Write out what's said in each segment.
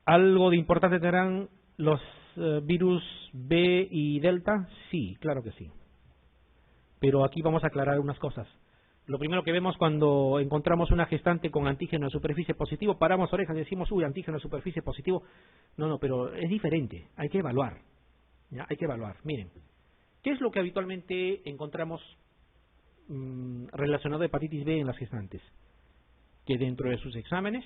¿Algo de importante tendrán los virus B y Delta? Sí, claro que sí. Pero aquí vamos a aclarar unas cosas. Lo primero que vemos cuando encontramos una gestante con antígeno de superficie positivo, paramos orejas y decimos, uy, antígeno de superficie positivo. No, pero es diferente, hay que evaluar. ¿Ya? Hay que evaluar. Miren, ¿qué es lo que habitualmente encontramos relacionado a hepatitis B en las gestantes? Que dentro de sus exámenes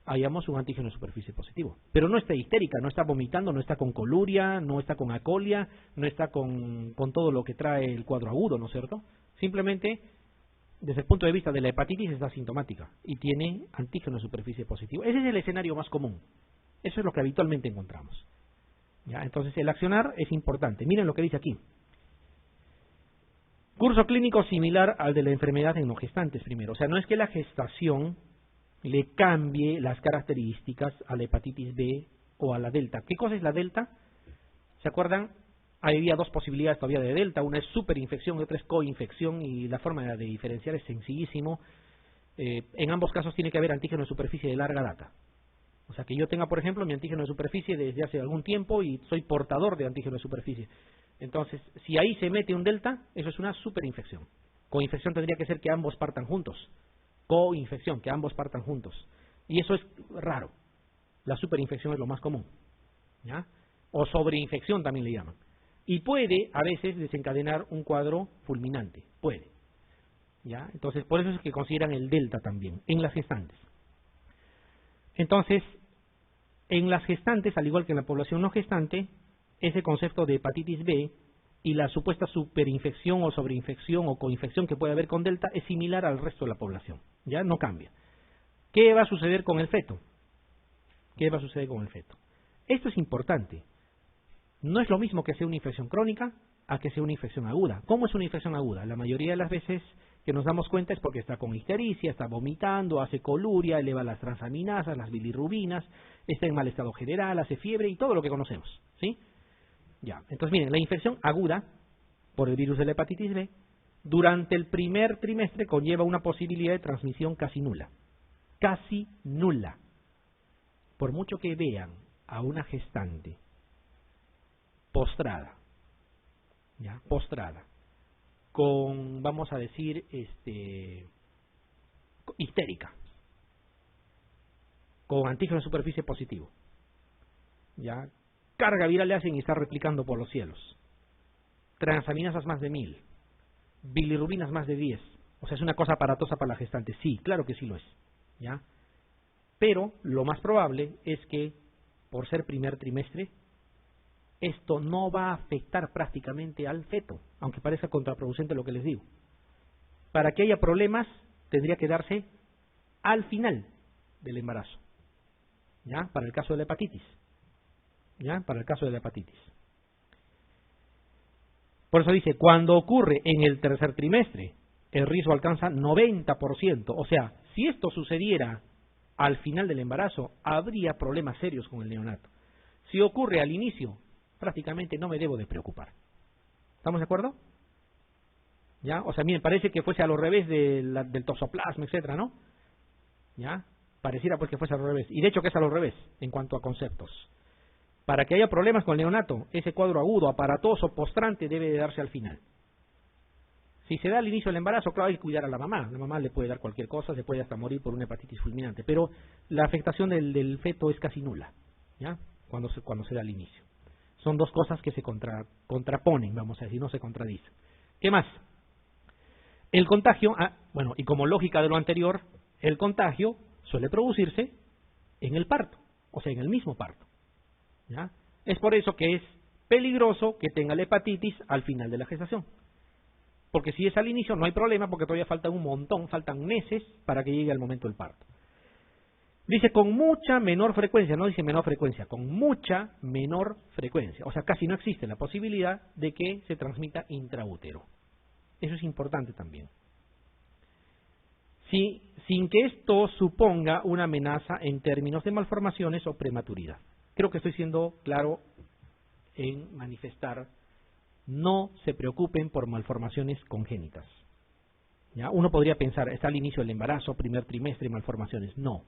hayamos un antígeno de superficie positivo. Pero no está histérica, no está vomitando, no está con coluria, no está con acolia, no está con todo lo que trae el cuadro agudo, ¿no es cierto? Simplemente, desde el punto de vista de la hepatitis, es asintomática y tiene antígeno de superficie positivo. Ese es el escenario más común. Eso es lo que habitualmente encontramos. ¿Ya? Entonces, el accionar es importante. Miren lo que dice aquí. Curso clínico similar al de la enfermedad en los gestantes primero. O sea, no es que la gestación le cambie las características a la hepatitis B o a la delta. ¿Qué cosa es la delta? ¿Se acuerdan? Había dos posibilidades todavía de delta. Una es superinfección y otra es coinfección, y la forma de diferenciar es sencillísimo. En ambos casos tiene que haber antígeno de superficie de larga data. O sea, que yo tenga, por ejemplo, mi antígeno de superficie desde hace algún tiempo y soy portador de antígeno de superficie. Entonces, si ahí se mete un delta, eso es una superinfección. Coinfección tendría que ser que ambos partan juntos. Coinfección, que ambos partan juntos. Y eso es raro. La superinfección es lo más común. ¿Ya? O sobreinfección también le llaman. Y puede, a veces, desencadenar un cuadro fulminante. Puede. ¿Ya? Entonces, por eso es que consideran el delta también, en las gestantes. Entonces, en las gestantes, al igual que en la población no gestante, ese concepto de hepatitis B y la supuesta superinfección o sobreinfección o coinfección que puede haber con delta es similar al resto de la población. Ya no cambia. ¿Qué va a suceder con el feto? ¿Qué va a suceder con el feto? Esto es importante. No es lo mismo que sea una infección crónica a que sea una infección aguda. ¿Cómo es una infección aguda? La mayoría de las veces que nos damos cuenta es porque está con ictericia, está vomitando, hace coluria, eleva las transaminasas, las bilirrubinas, está en mal estado general, hace fiebre y todo lo que conocemos, ¿sí? Ya, entonces miren, la infección aguda por el virus de la hepatitis B durante el primer trimestre conlleva una posibilidad de transmisión casi nula. Casi nula. Por mucho que vean a una gestante postrada, ¿ya? Postrada, con, vamos a decir, histérica, con antígeno de superficie positivo, ¿ya? Carga viral le hacen y está replicando por los cielos. Transaminasas más de 1000. Bilirrubinas más de 10. O sea, es una cosa aparatosa para la gestante. Sí, claro que sí lo es. ¿Ya? Pero lo más probable es que, por ser primer trimestre, esto no va a afectar prácticamente al feto, aunque parezca contraproducente lo que les digo. Para que haya problemas, tendría que darse al final del embarazo. ¿Ya? Para el caso de la hepatitis. ¿Ya? Para el caso de la hepatitis. Por eso dice, cuando ocurre en el tercer trimestre, el riesgo alcanza 90%. O sea, si esto sucediera al final del embarazo, habría problemas serios con el neonato. Si ocurre al inicio, prácticamente no me debo de preocupar. ¿Estamos de acuerdo? ¿Ya? O sea, miren, parece que fuese a lo revés del toxoplasma, etcétera, ¿no? ¿Ya? Pareciera pues que fuese a lo revés. Y de hecho que es a lo revés, en cuanto a conceptos. Para que haya problemas con el neonato, ese cuadro agudo, aparatoso, postrante, debe de darse al final. Si se da al inicio del embarazo, claro, hay que cuidar a la mamá. La mamá le puede dar cualquier cosa, se puede hasta morir por una hepatitis fulminante. Pero la afectación del feto es casi nula, ¿ya? Cuando se da al inicio. Son dos cosas que se contraponen, vamos a decir, no se contradicen. ¿Qué más? El contagio, bueno, y como lógica de lo anterior, el contagio suele producirse en el parto, o sea, en el mismo parto. ¿Ya? Es por eso que es peligroso que tenga la hepatitis al final de la gestación. Porque si es al inicio no hay problema, porque todavía faltan un montón, faltan meses para que llegue el momento del parto. Dice con mucha menor frecuencia, no dice menor frecuencia, con mucha menor frecuencia. O sea, casi no existe la posibilidad de que se transmita intraútero. Eso es importante también. Sin que esto suponga una amenaza en términos de malformaciones o prematuridad. Creo que estoy siendo claro en manifestar, no se preocupen por malformaciones congénitas. ¿Ya? Uno podría pensar, está al inicio del embarazo, primer trimestre, malformaciones. No.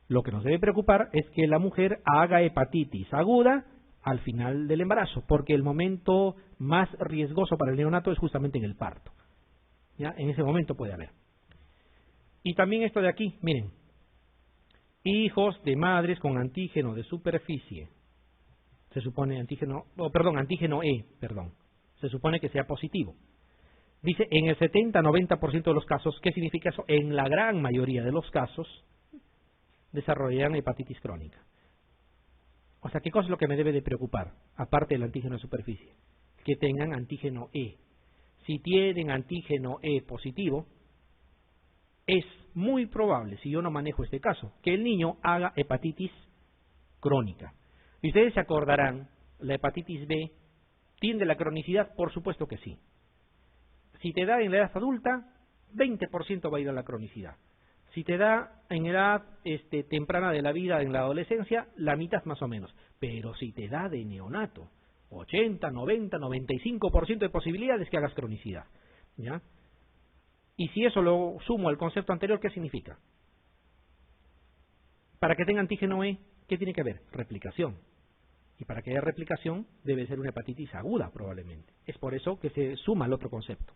Lo que nos debe preocupar es que la mujer haga hepatitis aguda al final del embarazo, porque el momento más riesgoso para el neonato es justamente en el parto. ¿Ya? En ese momento puede haber. Y también esto de aquí, miren, hijos de madres con antígeno de superficie. Se supone antígeno E, se supone que sea positivo. Dice, en el 70-90% de los casos, ¿qué significa eso? En la gran mayoría de los casos, desarrollarán hepatitis crónica. O sea, ¿qué cosa es lo que me debe de preocupar? Aparte del antígeno de superficie. Que tengan antígeno E. Si tienen antígeno E positivo, es muy probable, si yo no manejo este caso, que el niño haga hepatitis crónica. Y ustedes se acordarán, la hepatitis B tiende a la cronicidad, por supuesto que sí. Si te da en la edad adulta, 20% va a ir a la cronicidad. Si te da en edad temprana de la vida, en la adolescencia, la mitad más o menos. Pero si te da de neonato, 80, 90, 95% de posibilidades que hagas cronicidad. ¿Ya? Y si eso lo sumo al concepto anterior, ¿qué significa? Para que tenga antígeno E, ¿qué tiene que haber? Replicación. Y para que haya replicación, debe ser una hepatitis aguda, probablemente. Es por eso que se suma al otro concepto.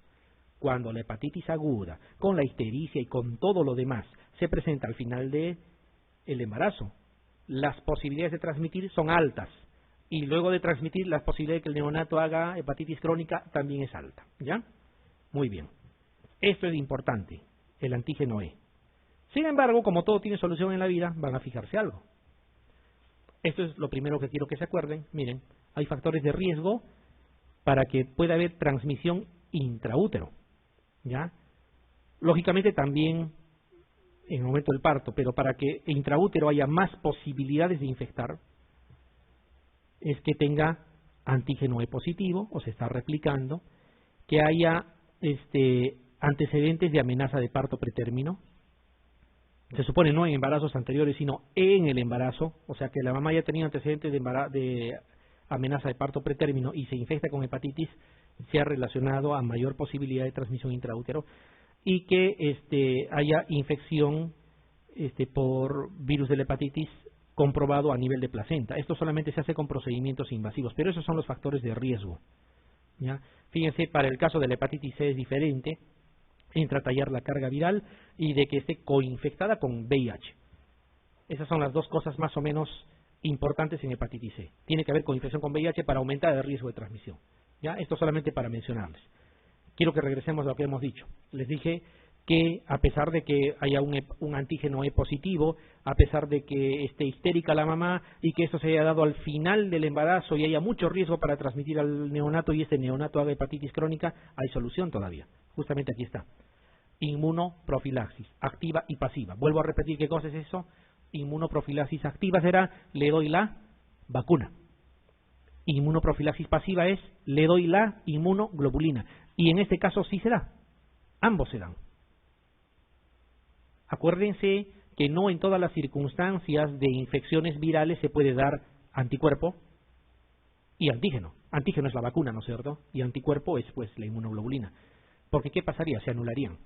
Cuando la hepatitis aguda, con la ictericia y con todo lo demás, se presenta al final del embarazo, las posibilidades de transmitir son altas. Y luego de transmitir, la posibilidad de que el neonato haga hepatitis crónica también es alta. ¿Ya? Muy bien. Esto es importante, el antígeno E. Sin embargo, como todo tiene solución en la vida, van a fijarse algo. Esto es lo primero que quiero que se acuerden. Miren, hay factores de riesgo para que pueda haber transmisión intraútero. ¿Ya? Lógicamente también en el momento del parto, pero para que intraútero haya más posibilidades de infectar, es que tenga antígeno E positivo, o se está replicando, que haya antecedentes de amenaza de parto pretérmino. Se supone no en embarazos anteriores, sino en el embarazo, o sea que la mamá ya tenía antecedentes de amenaza de parto pretérmino y se infecta con hepatitis, se ha relacionado a mayor posibilidad de transmisión intraútero, y que haya infección por virus de la hepatitis comprobado a nivel de placenta. Esto solamente se hace con procedimientos invasivos, pero esos son los factores de riesgo. ¿Ya? Fíjense, para el caso de la hepatitis C es diferente, entra a tallar la carga viral y de que esté coinfectada con VIH. Esas son las dos cosas más o menos importantes en hepatitis C. Tiene que haber coinfección con VIH para aumentar el riesgo de transmisión. ¿Ya? Esto solamente para mencionarles. Quiero que regresemos a lo que hemos dicho. Les dije que a pesar de que haya un antígeno E positivo, a pesar de que esté histérica la mamá y que eso se haya dado al final del embarazo y haya mucho riesgo para transmitir al neonato y este neonato haga hepatitis crónica, hay solución todavía. Justamente aquí está. Inmunoprofilaxis, activa y pasiva. Vuelvo a repetir qué cosa es eso. Inmunoprofilaxis activa será, le doy la vacuna. Inmunoprofilaxis pasiva es, le doy la inmunoglobulina. Y en este caso sí se da. Ambos se dan. Acuérdense que no en todas las circunstancias de infecciones virales se puede dar anticuerpo y antígeno. Antígeno es la vacuna, ¿no es cierto? Y anticuerpo es pues la inmunoglobulina. Porque ¿qué pasaría? Se anularían.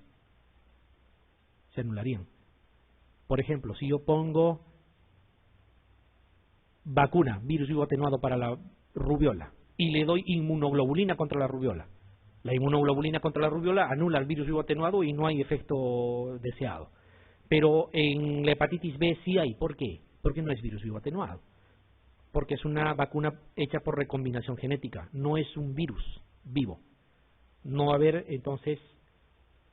Se anularían. Por ejemplo, si yo pongo vacuna, virus vivo atenuado para la rubiola, y le doy inmunoglobulina contra la rubiola. La inmunoglobulina contra la rubiola anula el virus vivo atenuado y no hay efecto deseado. Pero en la hepatitis B sí hay. ¿Por qué? Porque no es virus vivo atenuado. Porque es una vacuna hecha por recombinación genética. No es un virus vivo. No va a haber, entonces,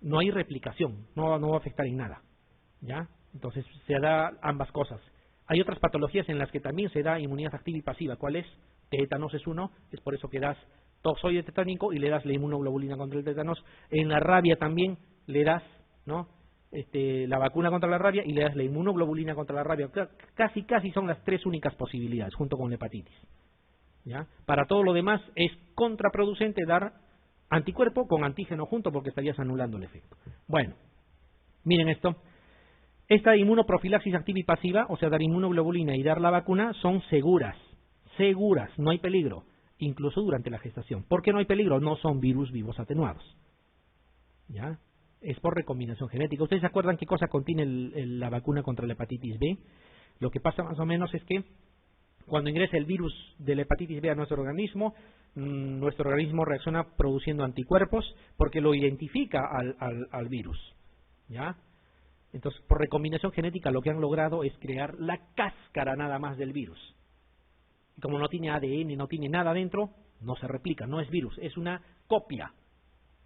no hay replicación. No va a afectar en nada. ¿Ya? Entonces se da ambas cosas. Hay otras patologías en las que también se da inmunidad activa y pasiva. ¿Cuál es? Tétanos es uno. Es por eso que das toxoide tetánico y le das la inmunoglobulina contra el tétanos. En la rabia también le das, ¿no? La vacuna contra la rabia y le das la inmunoglobulina contra la rabia. Casi son las tres únicas posibilidades, junto con la hepatitis. ¿Ya? Para todo lo demás es contraproducente dar anticuerpo con antígeno junto porque estarías anulando el efecto. Bueno, miren esto. Esta inmunoprofilaxis activa y pasiva, o sea, dar inmunoglobulina y dar la vacuna, son seguras. Seguras, no hay peligro, incluso durante la gestación. ¿Por qué no hay peligro? No son virus vivos atenuados. ¿Ya? es por recombinación genética. ¿Ustedes se acuerdan qué cosa contiene la vacuna contra la hepatitis B? Lo que pasa más o menos es que cuando ingresa el virus de la hepatitis B a nuestro organismo reacciona produciendo anticuerpos porque lo identifica al virus, ¿ya? Entonces, por recombinación genética lo que han logrado es crear la cáscara nada más del virus. Y como no tiene ADN, no tiene nada dentro, no se replica, no es virus, es una copia.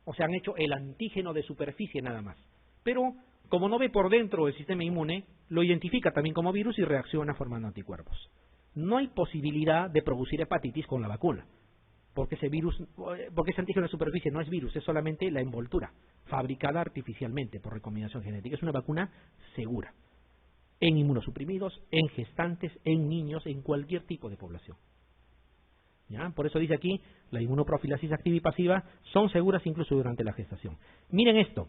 O sea, han hecho el antígeno de superficie nada más. Pero, como no ve por dentro el sistema inmune, lo identifica también como virus y reacciona formando anticuerpos. No hay posibilidad de producir hepatitis con la vacuna, porque ese antígeno de superficie no es virus, es solamente la envoltura, fabricada artificialmente por recombinación genética. Es una vacuna segura, en inmunosuprimidos, en gestantes, en niños, en cualquier tipo de población. ¿Ya? Por eso dice aquí, la inmunoprofilaxis activa y pasiva son seguras incluso durante la gestación. Miren esto,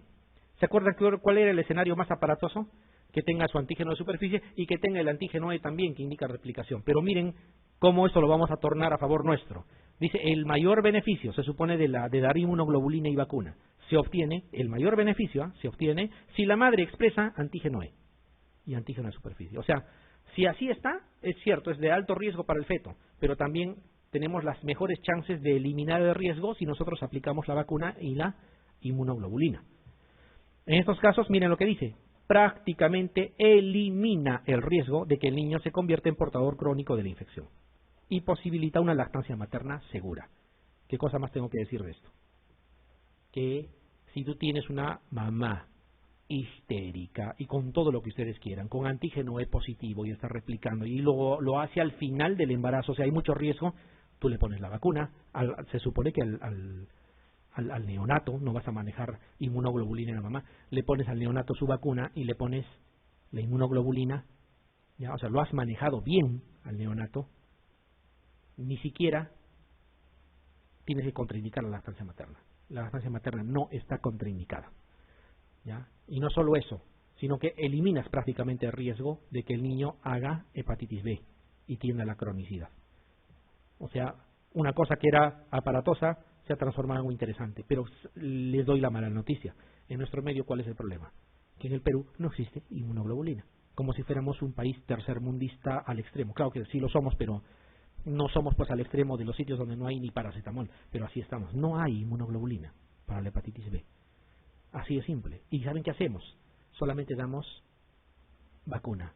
¿se acuerdan cuál era el escenario más aparatoso? Que tenga su antígeno de superficie y que tenga el antígeno E también, que indica replicación. Pero miren cómo esto lo vamos a tornar a favor nuestro. Dice, el mayor beneficio, se supone, de dar inmunoglobulina y vacuna, el mayor beneficio se obtiene si la madre expresa antígeno E y antígeno de superficie. O sea, si así está, es cierto, es de alto riesgo para el feto, pero también tenemos las mejores chances de eliminar el riesgo si nosotros aplicamos la vacuna y la inmunoglobulina. En estos casos, miren lo que dice, prácticamente elimina el riesgo de que el niño se convierta en portador crónico de la infección y posibilita una lactancia materna segura. ¿Qué cosa más tengo que decir de esto? Que si tú tienes una mamá histérica y con todo lo que ustedes quieran, con antígeno E positivo y está replicando y luego lo hace al final del embarazo, o sea, hay mucho riesgo, tú le pones la vacuna, se supone que al neonato, no vas a manejar inmunoglobulina en la mamá, le pones al neonato su vacuna y le pones la inmunoglobulina, ¿ya? O sea, lo has manejado bien al neonato, ni siquiera tienes que contraindicar la lactancia materna. La lactancia materna no está contraindicada, ¿ya? Y no solo eso, sino que eliminas prácticamente el riesgo de que el niño haga hepatitis B y tienda a la cronicidad. O sea, una cosa que era aparatosa se ha transformado en algo interesante. Pero les doy la mala noticia. En nuestro medio, ¿cuál es el problema? Que en el Perú no existe inmunoglobulina. Como si fuéramos un país tercermundista al extremo. Claro que sí lo somos, pero no somos pues al extremo de los sitios donde no hay ni paracetamol. Pero así estamos. No hay inmunoglobulina para la hepatitis B. Así de simple. ¿Y saben qué hacemos? Solamente damos vacuna.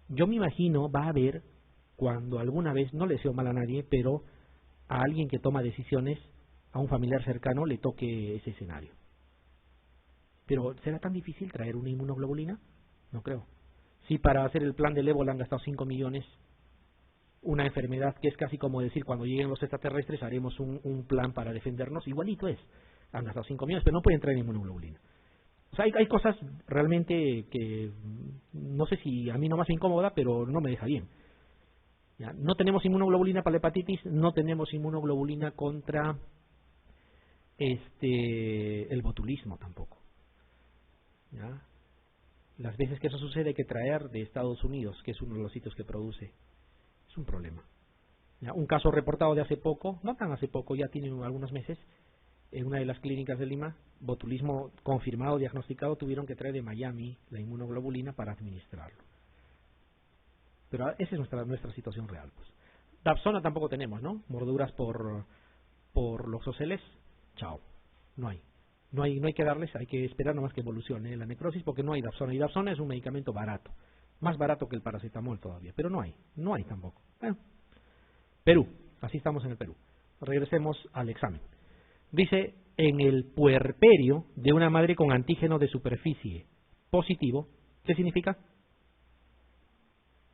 Yo me imagino, va a haber, cuando alguna vez, no le deseo mal a nadie, pero a alguien que toma decisiones, a un familiar cercano, le toque ese escenario. Pero, ¿será tan difícil traer una inmunoglobulina? No creo. Si para hacer el plan del ébola han gastado 5 millones, una enfermedad que es casi como decir, cuando lleguen los extraterrestres haremos un plan para defendernos, igualito es. Han gastado 5 millones, pero no pueden traer inmunoglobulina. O sea, hay cosas realmente que no sé si a mí nomás me incomoda, pero no me deja bien. ¿Ya? No tenemos inmunoglobulina para la hepatitis, no tenemos inmunoglobulina contra el botulismo tampoco. ¿Ya? Las veces que eso sucede hay que traer de Estados Unidos, que es uno de los sitios que produce. Es un problema. ¿Ya? Un caso reportado de hace poco, no tan hace poco, ya tiene algunos meses, en una de las clínicas de Lima, botulismo confirmado, diagnosticado, tuvieron que traer de Miami la inmunoglobulina para administrarlo. Pero esa es nuestra situación real. Pues. Dapsona tampoco tenemos, ¿no? Morduras por los oceles, chao, no hay. No hay que darles, hay que esperar nomás que evolucione la necrosis porque no hay Dapsona. Y Dapsona es un medicamento barato, más barato que el paracetamol todavía, pero no hay tampoco. Bueno, Perú, así estamos en el Perú. Regresemos al examen. Dice, en el puerperio de una madre con antígeno de superficie positivo, ¿qué significa?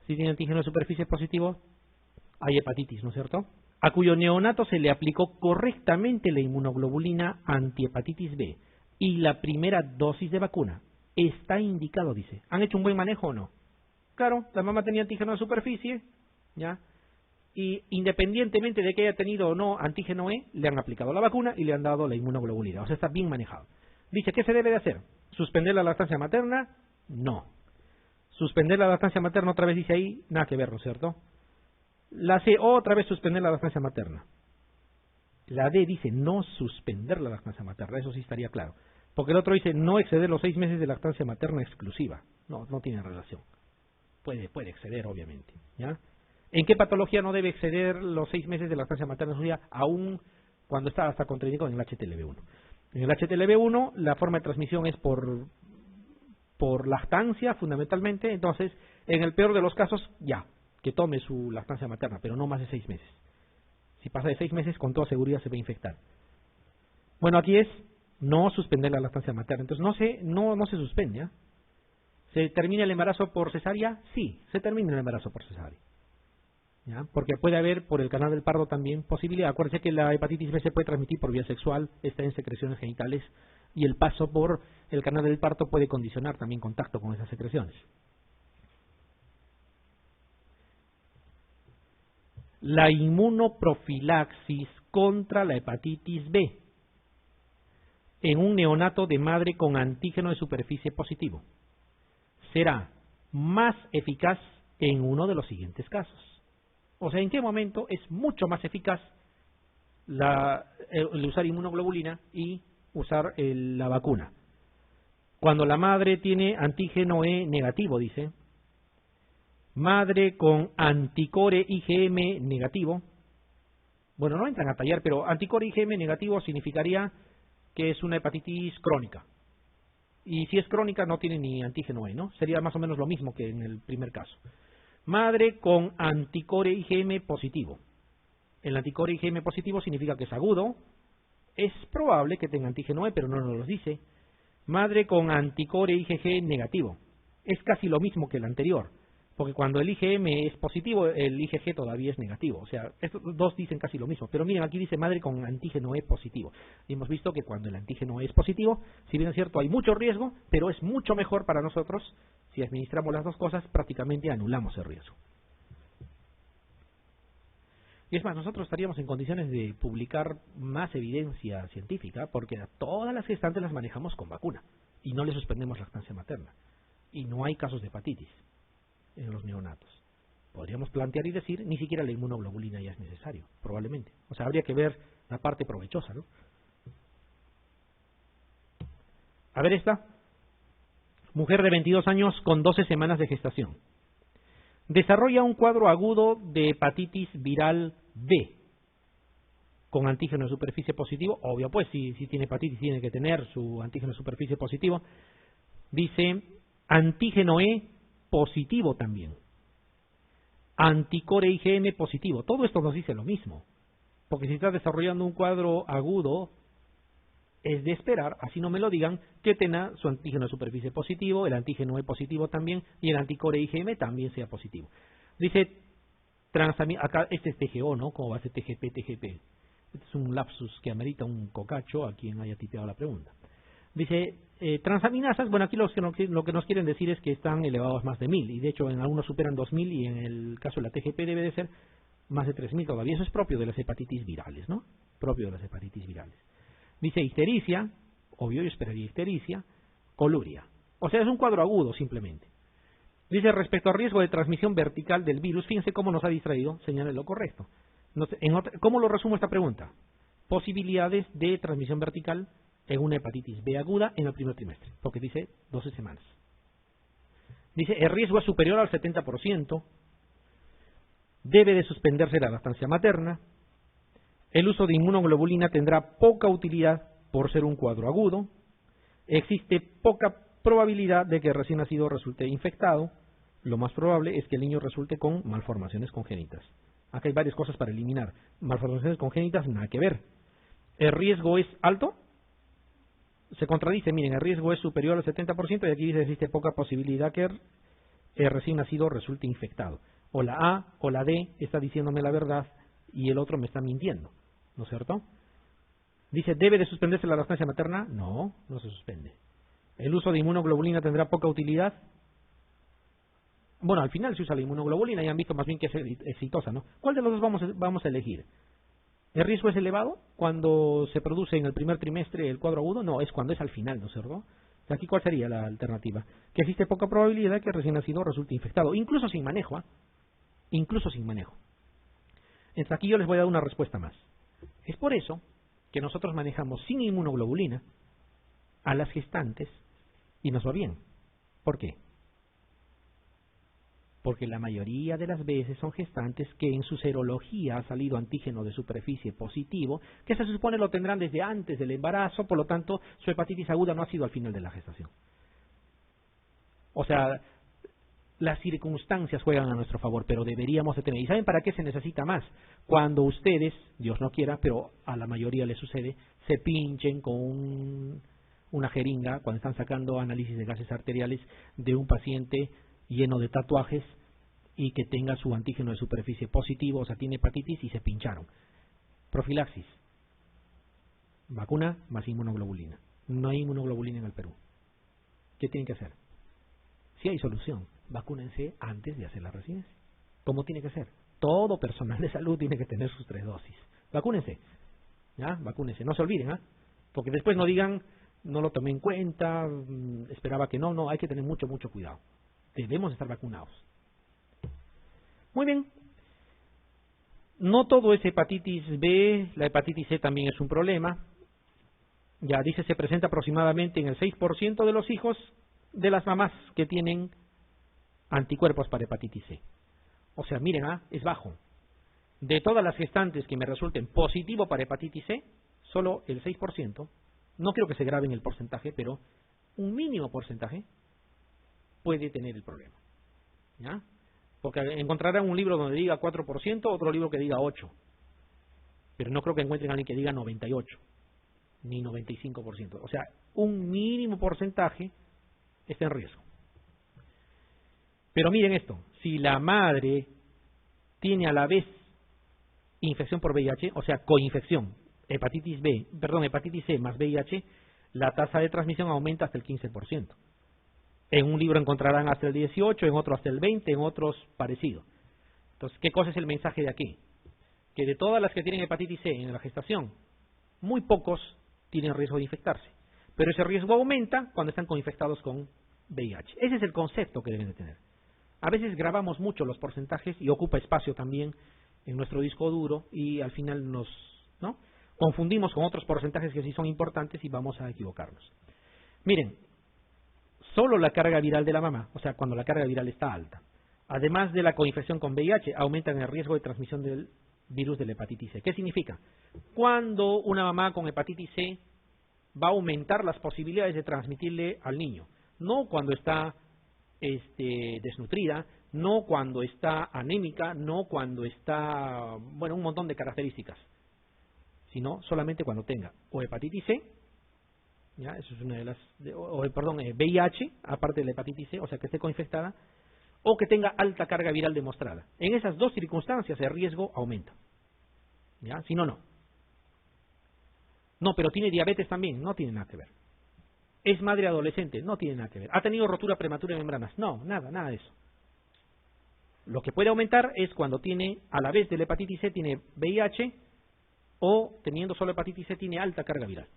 Si tiene antígeno de superficie positivo, hay hepatitis, ¿no es cierto? A cuyo neonato se le aplicó correctamente la inmunoglobulina antihepatitis B y la primera dosis de vacuna. Está indicado, dice. ¿Han hecho un buen manejo o no? Claro, la mamá tenía antígeno de superficie, ¿ya? Y independientemente de que haya tenido o no antígeno E, le han aplicado la vacuna y le han dado la inmunoglobulina. O sea, está bien manejado. Dice, ¿qué se debe de hacer? ¿Suspender la lactancia materna? No. Suspender la lactancia materna, otra vez dice ahí, nada que ver, ¿no es cierto? La C, otra vez suspender la lactancia materna. La D dice no suspender la lactancia materna, eso sí estaría claro. Porque el otro dice no exceder los 6 meses de lactancia materna exclusiva. No, no tiene relación. Puede exceder, obviamente. ¿Ya? ¿En qué patología no debe exceder los 6 meses de lactancia materna exclusiva, aún cuando está hasta contraindicado en el HTLV1? En el HTLV1 la forma de transmisión es por lactancia, fundamentalmente. Entonces, en el peor de los casos, ya, que tome su lactancia materna, pero no más de 6 meses. Si pasa de 6 meses, con toda seguridad se va a infectar. Bueno, aquí es no suspender la lactancia materna. Entonces, no se suspende. ¿Ya? ¿Se termina el embarazo por cesárea? Sí, se termina el embarazo por cesárea. ¿Ya? Porque puede haber por el canal del parto también posibilidad. Acuérdense que la hepatitis B se puede transmitir por vía sexual, está en secreciones genitales, y el paso por el canal del parto puede condicionar también contacto con esas secreciones. La inmunoprofilaxis contra la hepatitis B en un neonato de madre con antígeno de superficie positivo será más eficaz en uno de los siguientes casos. O sea, ¿en qué momento es mucho más eficaz el usar inmunoglobulina y usar la vacuna? Cuando la madre tiene antígeno E negativo, dice. Madre con anticore IgM negativo. Bueno, no entran a tallar, pero anticore IgM negativo significaría que es una hepatitis crónica. Y si es crónica no tiene ni antígeno E, ¿no? Sería más o menos lo mismo que en el primer caso. Madre con anticore IgM positivo. El anticore IgM positivo significa que es agudo. Es probable que tenga antígeno E, pero no nos lo dice. Madre con anticore IgG negativo. Es casi lo mismo que el anterior, porque cuando el IgM es positivo, el IgG todavía es negativo. O sea, estos dos dicen casi lo mismo. Pero miren, aquí dice madre con antígeno E positivo. Y hemos visto que cuando el antígeno E es positivo, si bien es cierto, hay mucho riesgo, pero es mucho mejor para nosotros. Si administramos las dos cosas, prácticamente anulamos el riesgo. Y es más, nosotros estaríamos en condiciones de publicar más evidencia científica, porque a todas las gestantes las manejamos con vacuna y no le suspendemos lactancia materna. Y no hay casos de hepatitis en los neonatos. Podríamos plantear y decir, ni siquiera la inmunoglobulina ya es necesario, probablemente. O sea, habría que ver la parte provechosa, ¿no? A ver esta. Mujer de 22 años con 12 semanas de gestación. Desarrolla un cuadro agudo de hepatitis viral B con antígeno de superficie positivo. Obvio, pues, si tiene hepatitis tiene que tener su antígeno de superficie positivo. Dice antígeno E positivo también. Anticore IgM positivo. Todo esto nos dice lo mismo. Porque si está desarrollando un cuadro agudo, es de esperar, así no me lo digan, que tenga su antígeno de superficie positivo, el antígeno E positivo también, y el anticore IgM también sea positivo. Dice, acá este es TGO, ¿no? ¿Cómo va a ser TGP, TGP? Este es un lapsus que amerita un cocacho a quien haya tipeado la pregunta. Dice, transaminasas, bueno, aquí lo que nos quieren decir es que están elevados más de 1000, y de hecho en algunos superan 2000, y en el caso de la TGP debe de ser más de 3000 todavía. Eso es propio de las hepatitis virales, ¿no? Propio de las hepatitis virales. Dice ictericia, obvio, yo esperaría ictericia, coluria. O sea, es un cuadro agudo simplemente. Dice respecto al riesgo de transmisión vertical del virus, fíjense cómo nos ha distraído, señale lo correcto. ¿Cómo lo resumo esta pregunta? Posibilidades de transmisión vertical en una hepatitis B aguda en el primer trimestre, porque dice 12 semanas. Dice, el riesgo es superior al 70%, debe de suspenderse la lactancia materna, el uso de inmunoglobulina tendrá poca utilidad por ser un cuadro agudo, existe poca probabilidad de que el recién nacido resulte infectado, lo más probable es que el niño resulte con malformaciones congénitas. Acá hay varias cosas para eliminar. Malformaciones congénitas, nada que ver. ¿El riesgo es alto? Se contradice, miren, el riesgo es superior al 70% y aquí dice existe poca posibilidad que el recién nacido resulte infectado. O la A o la D está diciéndome la verdad y el otro me está mintiendo, ¿no es cierto? Dice, ¿debe de suspenderse la lactancia materna? No, no se suspende. ¿El uso de inmunoglobulina tendrá poca utilidad? Bueno, al final se usa la inmunoglobulina y han visto más bien que es exitosa, ¿no? ¿Cuál de los dos vamos a elegir? ¿El riesgo es elevado cuando se produce en el primer trimestre el cuadro agudo? No, es cuando es al final, ¿no es cierto? Aquí, ¿cuál sería la alternativa? Que existe poca probabilidad que el recién nacido resulte infectado, incluso sin manejo, ¿eh? Incluso sin manejo. Entonces aquí yo les voy a dar una respuesta más. Es por eso que nosotros manejamos sin inmunoglobulina a las gestantes y nos va bien. ¿Por qué? Porque la mayoría de las veces son gestantes que en su serología ha salido antígeno de superficie positivo, que se supone lo tendrán desde antes del embarazo, por lo tanto su hepatitis aguda no ha sido al final de la gestación. O sea, las circunstancias juegan a nuestro favor, pero deberíamos de tener. ¿Y saben para qué se necesita más? Cuando ustedes, Dios no quiera, pero a la mayoría les sucede, se pinchen con una jeringa cuando están sacando análisis de gases arteriales de un paciente lleno de tatuajes y que tenga su antígeno de superficie positivo, o sea, tiene hepatitis y se pincharon. Profilaxis. Vacuna más inmunoglobulina. No hay inmunoglobulina en el Perú. ¿Qué tienen que hacer? Si hay solución, vacúnense antes de hacer la residencia. ¿Cómo tiene que ser? Todo personal de salud tiene que tener sus 3 dosis. Vacúnense. ¿Ya? Vacúnense. No se olviden, ¿ah? Porque después no digan, no lo tomé en cuenta, esperaba que no. No, hay que tener mucho cuidado. Debemos estar vacunados. Muy bien. No todo es hepatitis B, la hepatitis C también es un problema. Ya dice, se presenta aproximadamente en el 6% de los hijos de las mamás que tienen anticuerpos para hepatitis C. O sea, miren, es bajo. De todas las gestantes que me resulten positivo para hepatitis C, solo el 6%, no creo que se grabe en el porcentaje, pero un mínimo porcentaje puede tener el problema. ¿Ya? Porque encontrarán un libro donde diga 4%, otro libro que diga 8%. Pero no creo que encuentren a alguien que diga 98%, ni 95%. O sea, un mínimo porcentaje está en riesgo. Pero miren esto, si la madre tiene a la vez infección por VIH, o sea, coinfección, hepatitis C más VIH, la tasa de transmisión aumenta hasta el 15%. En un libro encontrarán hasta el 18%, en otro hasta el 20%, en otros parecido. Entonces, ¿qué cosa es el mensaje de aquí? Que de todas las que tienen hepatitis C en la gestación, muy pocos tienen riesgo de infectarse. Pero ese riesgo aumenta cuando están coinfectados con VIH. Ese es el concepto que deben de tener. A veces grabamos mucho los porcentajes y ocupa espacio también en nuestro disco duro y al final nos confundimos con otros porcentajes que sí son importantes y vamos a equivocarnos. Miren, solo la carga viral de la mamá, o sea, cuando la carga viral está alta, además de la coinfección con VIH, aumentan el riesgo de transmisión del virus de la hepatitis C. ¿Qué significa? Cuando una mamá con hepatitis C va a aumentar las posibilidades de transmitirle al niño, no cuando está desnutrida, no cuando está anémica, no cuando está, un montón de características, sino solamente cuando tenga o hepatitis C, ¿ya? Eso es una de las, VIH, aparte de la hepatitis C, o sea que esté coinfectada, o que tenga alta carga viral demostrada. En esas dos circunstancias el riesgo aumenta, ¿ya? Si no, no. No, pero tiene diabetes también, no tiene nada que ver. ¿Es madre adolescente? No tiene nada que ver. ¿Ha tenido rotura prematura de membranas? No, nada de eso. Lo que puede aumentar es cuando tiene, a la vez de la hepatitis C, tiene VIH, o teniendo solo hepatitis C, tiene alta carga viral.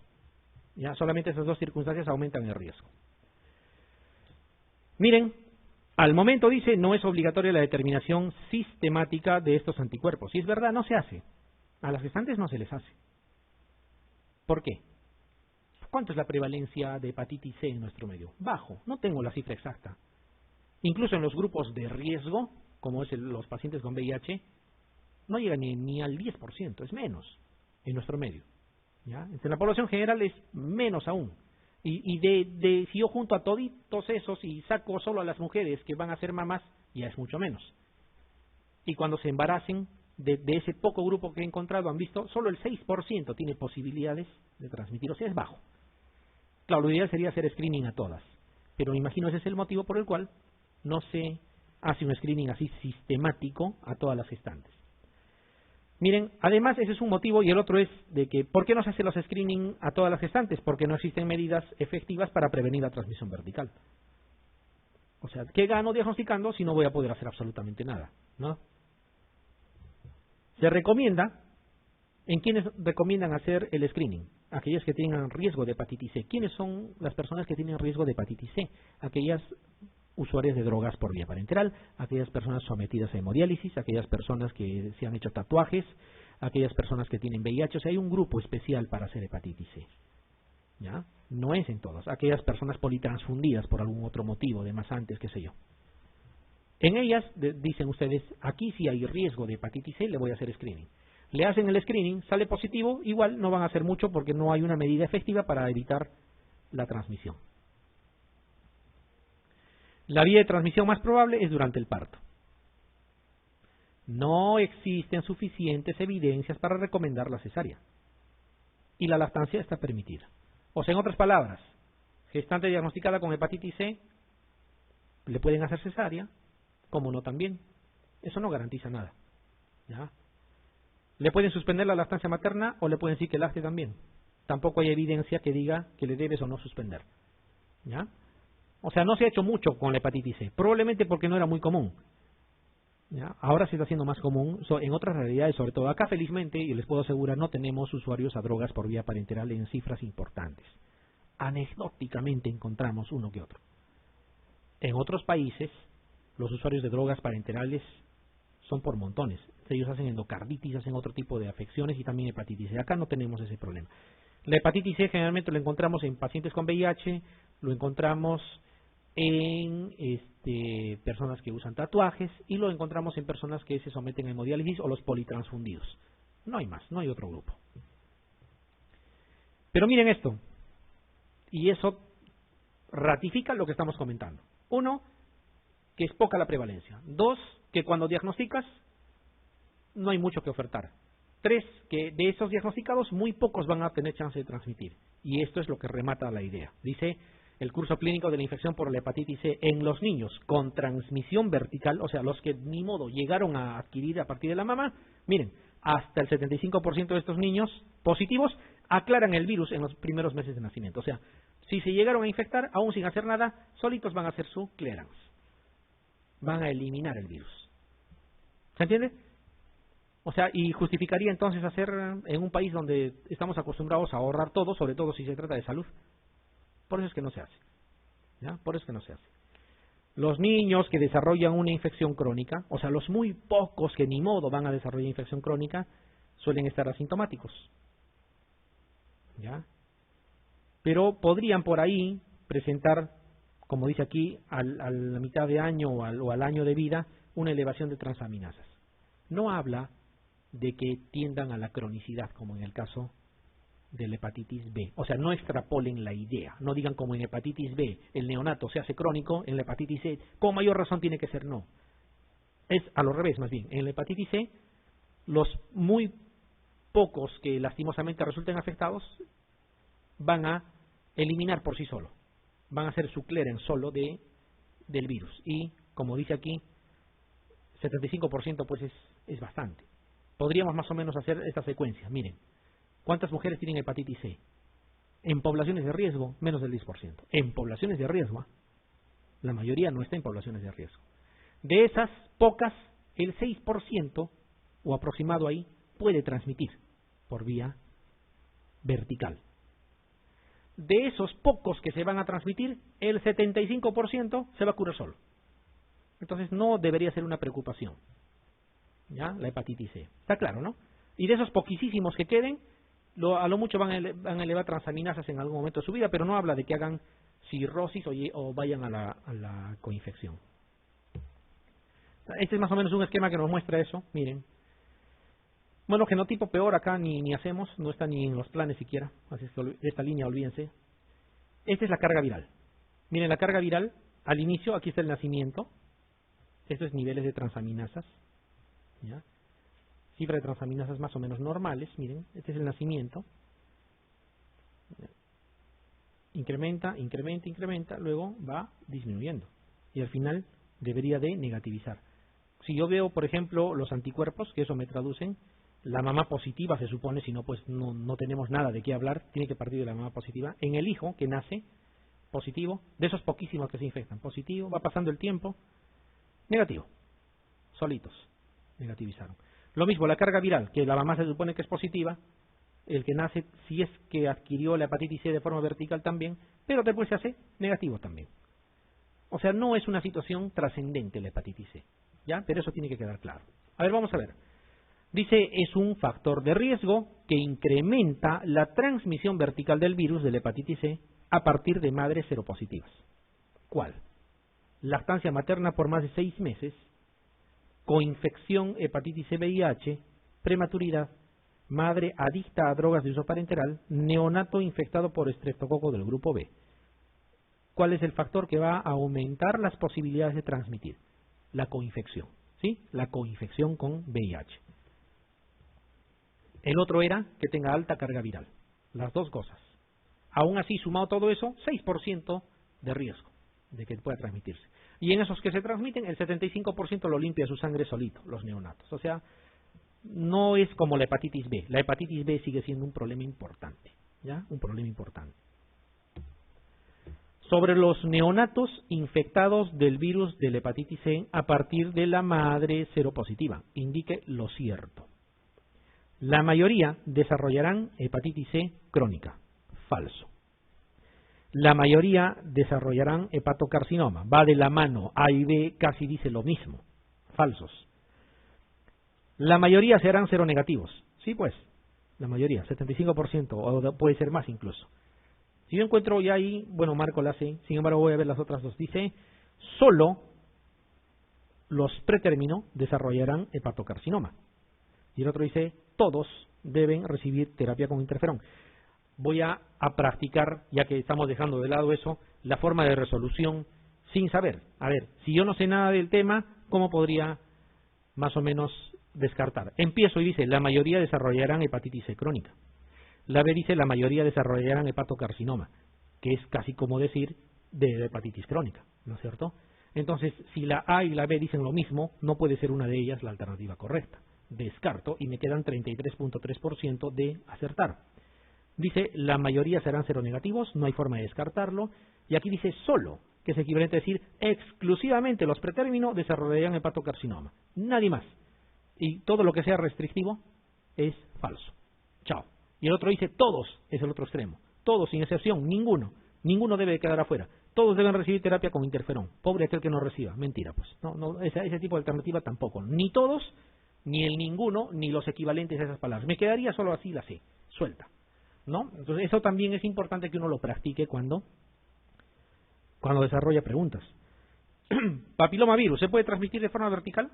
Ya, solamente esas dos circunstancias aumentan el riesgo. Miren, al momento dice, no es obligatoria la determinación sistemática de estos anticuerpos. Y es verdad, no se hace. A las gestantes no se les hace. ¿Por qué? ¿Cuánto es la prevalencia de hepatitis C en nuestro medio? Bajo, no tengo la cifra exacta. Incluso en los grupos de riesgo, como es los pacientes con VIH, no llega ni al 10%, es menos en nuestro medio. ¿Ya? En la población general es menos aún. Y si yo junto a toditos esos y saco solo a las mujeres que van a ser mamás, ya es mucho menos. Y cuando se embaracen, de ese poco grupo que he encontrado, han visto, solo el 6% tiene posibilidades de transmitir, o sea, es bajo. Claro, lo ideal sería hacer screening a todas, pero me imagino ese es el motivo por el cual no se hace un screening así sistemático a todas las gestantes. Miren, además ese es un motivo y el otro es de que, ¿por qué no se hace los screening a todas las gestantes? Porque no existen medidas efectivas para prevenir la transmisión vertical. O sea, ¿qué gano diagnosticando si no voy a poder hacer absolutamente nada? ¿No? Se recomienda, ¿en quiénes recomiendan hacer el screening? Aquellas que tengan riesgo de hepatitis C. ¿Quiénes son las personas que tienen riesgo de hepatitis C? Aquellas usuarias de drogas por vía parenteral, aquellas personas sometidas a hemodiálisis, aquellas personas que se han hecho tatuajes, aquellas personas que tienen VIH. O sea, hay un grupo especial para hacer hepatitis C. ¿ya? No es en todos. Aquellas personas politransfundidas por algún otro motivo, de más antes, qué sé yo. En ellas, dicen ustedes, aquí sí hay riesgo de hepatitis C, le voy a hacer screening. Le hacen el screening, sale positivo, igual no van a hacer mucho porque no hay una medida efectiva para evitar la transmisión. La vía de transmisión más probable es durante el parto. No existen suficientes evidencias para recomendar la cesárea. Y la lactancia está permitida. O sea, en otras palabras, gestante diagnosticada con hepatitis C, le pueden hacer cesárea, como no también. Eso no garantiza nada. ¿Ya? Le pueden suspender la lactancia materna o le pueden decir que lacte también. Tampoco hay evidencia que diga que le debes o no suspender. ¿Ya? O sea, no se ha hecho mucho con la hepatitis C, probablemente porque no era muy común. ¿Ya? Ahora se está haciendo más común en otras realidades, sobre todo acá felizmente, y les puedo asegurar, no tenemos usuarios a drogas por vía parenteral en cifras importantes. Anecdóticamente encontramos uno que otro. En otros países, los usuarios de drogas parenterales son por montones. Ellos hacen endocarditis, hacen otro tipo de afecciones y también hepatitis C. Acá no tenemos ese problema. La hepatitis C generalmente lo encontramos en pacientes con VIH, lo encontramos en personas que usan tatuajes y lo encontramos en personas que se someten a hemodiálisis o los politransfundidos. No hay más, no hay otro grupo. Pero miren esto, y eso ratifica lo que estamos comentando. Uno, que es poca la prevalencia. Dos, que cuando diagnosticas no hay mucho que ofertar. Tres, que de esos diagnosticados muy pocos van a tener chance de transmitir. Y esto es lo que remata la idea. Dice el curso clínico de la infección por la hepatitis C en los niños con transmisión vertical, o sea, los que ni modo llegaron a adquirir a partir de la mamá, miren, hasta el 75% de estos niños positivos aclaran el virus en los primeros meses de nacimiento. O sea, si se llegaron a infectar, aún sin hacer nada, solitos van a hacer su clearance. Van a eliminar el virus. ¿Se entiende? O sea, y justificaría entonces hacer en un país donde estamos acostumbrados a ahorrar todo, sobre todo si se trata de salud. Por eso es que no se hace. ¿Ya? Por eso es que no se hace. Los niños que desarrollan una infección crónica, o sea, los muy pocos que ni modo van a desarrollar infección crónica, suelen estar asintomáticos. ¿Ya? Pero podrían por ahí presentar, como dice aquí, a la mitad de año o al año de vida, una elevación de transaminasas. No habla de que tiendan a la cronicidad, como en el caso de la hepatitis B. O sea, no extrapolen la idea. No digan como en hepatitis B el neonato se hace crónico, en la hepatitis C, con mayor razón tiene que ser no. Es a lo revés, más bien. En la hepatitis C, los muy pocos que lastimosamente resulten afectados van a eliminar por sí solo. Van a hacer su clearance solo del virus. Y, como dice aquí, 75% pues es bastante. Podríamos más o menos hacer esta secuencia. Miren, ¿cuántas mujeres tienen hepatitis C? En poblaciones de riesgo, menos del 10%. En poblaciones de riesgo, la mayoría no está en poblaciones de riesgo. De esas pocas, el 6% o aproximado ahí puede transmitir por vía vertical. De esos pocos que se van a transmitir, el 75% se va a curar solo. Entonces no debería ser una preocupación. ¿Ya? La hepatitis C. Está claro, ¿no? Y de esos poquísimos que queden, a lo mucho van a elevar transaminasas en algún momento de su vida, pero no habla de que hagan cirrosis o vayan a la coinfección. Este es más o menos un esquema que nos muestra eso. Miren. Bueno, genotipo peor acá ni hacemos, no está ni en los planes siquiera. Así es que esta línea olvídense. Esta es la carga viral. Miren, la carga viral, al inicio, aquí está el nacimiento. Esto es niveles de transaminasas. ¿Ya? Cifra de transaminasas más o menos normales, miren, este es el nacimiento. Incrementa, incrementa, incrementa, luego va disminuyendo. Y al final debería de negativizar. Si yo veo, por ejemplo, los anticuerpos, que eso me traducen, la mamá positiva se supone, si no, pues no tenemos nada de qué hablar, tiene que partir de la mamá positiva. En el hijo que nace positivo, de esos poquísimos que se infectan, positivo, va pasando el tiempo, negativo, solitos. Negativizaron. Lo mismo, la carga viral, que la mamá se supone que es positiva, el que nace, si es que adquirió la hepatitis C de forma vertical también, pero después se hace negativo también. O sea, no es una situación trascendente la hepatitis C, ¿ya? Pero eso tiene que quedar claro. A ver, vamos a ver. Dice, es un factor de riesgo que incrementa la transmisión vertical del virus de la hepatitis C a partir de madres seropositivas. ¿Cuál? Lactancia materna por más de 6 meses, coinfección hepatitis C-VIH, prematuridad, madre adicta a drogas de uso parenteral, neonato infectado por estreptococo del grupo B. ¿Cuál es el factor que va a aumentar las posibilidades de transmitir? La coinfección, ¿sí? La coinfección con VIH. El otro era que tenga alta carga viral. Las dos cosas. Aún así, sumado todo eso, 6% de riesgo de que pueda transmitirse. Y en esos que se transmiten, el 75% lo limpia su sangre solito, los neonatos. O sea, no es como la hepatitis B. La hepatitis B sigue siendo un problema importante, ¿ya? Un problema importante. Sobre los neonatos infectados del virus de la hepatitis C a partir de la madre seropositiva, indique lo cierto. La mayoría desarrollarán hepatitis C crónica. Falso. La mayoría desarrollarán hepatocarcinoma. Va de la mano. A y B casi dice lo mismo. Falsos. La mayoría serán seronegativos. Sí, pues. La mayoría, 75%, o puede ser más incluso. Si yo encuentro ya ahí, bueno, marco la C, sin embargo voy a ver las otras dos. Dice, solo los pretérmino desarrollarán hepatocarcinoma. Y el otro dice, todos deben recibir terapia con interferón. Voy a practicar, ya que estamos dejando de lado eso, la forma de resolución sin saber. A ver, si yo no sé nada del tema, ¿cómo podría más o menos descartar? Empiezo y dice, la mayoría desarrollarán hepatitis C crónica. La B dice, la mayoría desarrollarán hepatocarcinoma, que es casi como decir de hepatitis crónica, ¿no es cierto? Entonces, si la A y la B dicen lo mismo, no puede ser una de ellas la alternativa correcta. Descarto y me quedan 33.3% de acertar. Dice, la mayoría serán seronegativos, no hay forma de descartarlo. Y aquí dice solo, que es equivalente a decir, exclusivamente los pretérmino desarrollarán hepatocarcinoma. Nadie más. Y todo lo que sea restrictivo es falso. Chao. Y el otro dice, todos, es el otro extremo. Todos, sin excepción, ninguno. Ninguno debe quedar afuera. Todos deben recibir terapia con interferón. Pobre aquel que no reciba. Mentira, pues. No, ese tipo de alternativa tampoco. Ni todos, ni el ninguno, ni los equivalentes a esas palabras. Me quedaría solo así la C, suelta, ¿no? Entonces eso también es importante que uno lo practique cuando desarrolla preguntas. Papilomavirus, ¿se puede transmitir de forma vertical?